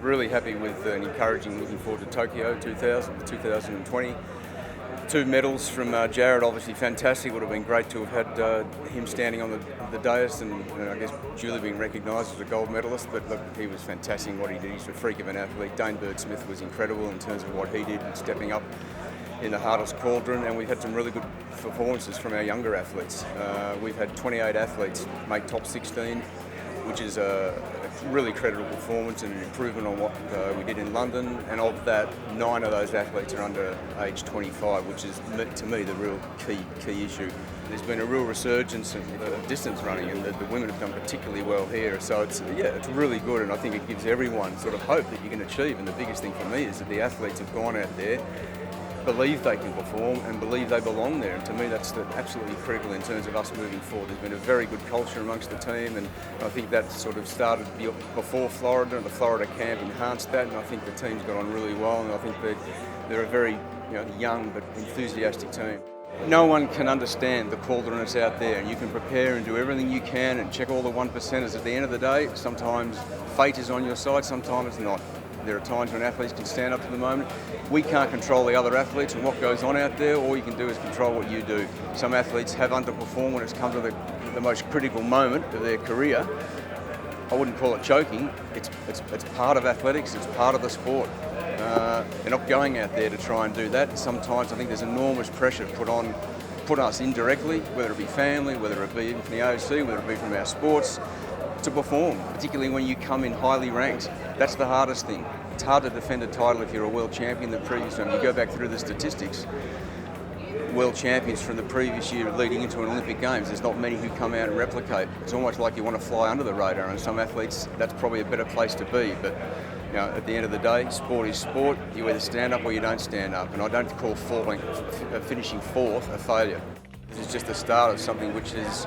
Really happy with and encouraging, looking forward to Tokyo 2020. Two medals from Jared, obviously fantastic. Would have been great to have had him standing on the dais and I guess duly being recognised as a gold medalist. But look, he was fantastic in what he did. He's a freak of an athlete. Dane Bird-Smith was incredible in terms of what he did and stepping up in the hardest cauldron, and we've had some really good performances from our younger athletes. We've had 28 athletes make top 16, which is a really credible performance and an improvement on what we did in London. And of that, 9 of those athletes are under age 25, which is, to me, the real key issue. There's been a real resurgence of distance running, and the women have done particularly well here. So it's really good, and I think it gives everyone sort of hope that you can achieve. And the biggest thing for me is that the athletes have gone out there, believe they can perform and believe they belong there, and to me that's absolutely critical in terms of us moving forward. There's been a very good culture amongst the team, and I think that sort of started before Florida. The Florida camp enhanced that, and I think the team's got on really well, and I think they're a very young but enthusiastic team. No one can understand the cauldron that's out there, and you can prepare and do everything you can and check all the 1%ers. At the end of the day, sometimes fate is on your side, sometimes it's not. There are times when athletes can stand up to the moment. We can't control the other athletes and what goes on out there. All you can do is control what you do. Some athletes have underperformed when it's come to the most critical moment of their career. I wouldn't call it choking. It's part of athletics. It's part of the sport. They're not going out there to try and do that. Sometimes I think there's enormous pressure put on us indirectly, whether it be family, whether it be from the OC, whether it be from our sports, to perform, particularly when you come in highly ranked. That's the hardest thing. It's hard to defend a title if you're a world champion the previous time. You go back through the statistics, world champions from the previous year leading into an Olympic Games, there's not many who come out and replicate. It's almost like you want to fly under the radar, and some athletes, that's probably a better place to be. But at the end of the day, sport is sport. You either stand up or you don't stand up, and I don't call finishing fourth a failure. This is just the start of something which is,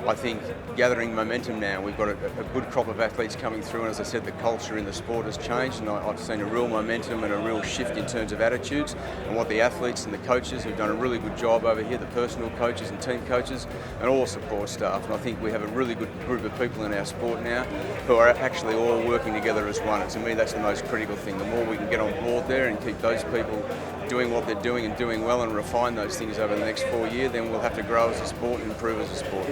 I think, gathering momentum now. We've got a good crop of athletes coming through, and as I said, the culture in the sport has changed, and I've seen a real momentum and a real shift in terms of attitudes and what the athletes and the coaches have done a really good job over here, the personal coaches and team coaches and all support staff. And I think we have a really good group of people in our sport now who are actually all working together as one. And to me, that's the most critical thing. The more we can get on board there and keep those people doing what they're doing and doing well and refine those things over the next 4 years, then we'll have to grow as a sport and improve as a sport.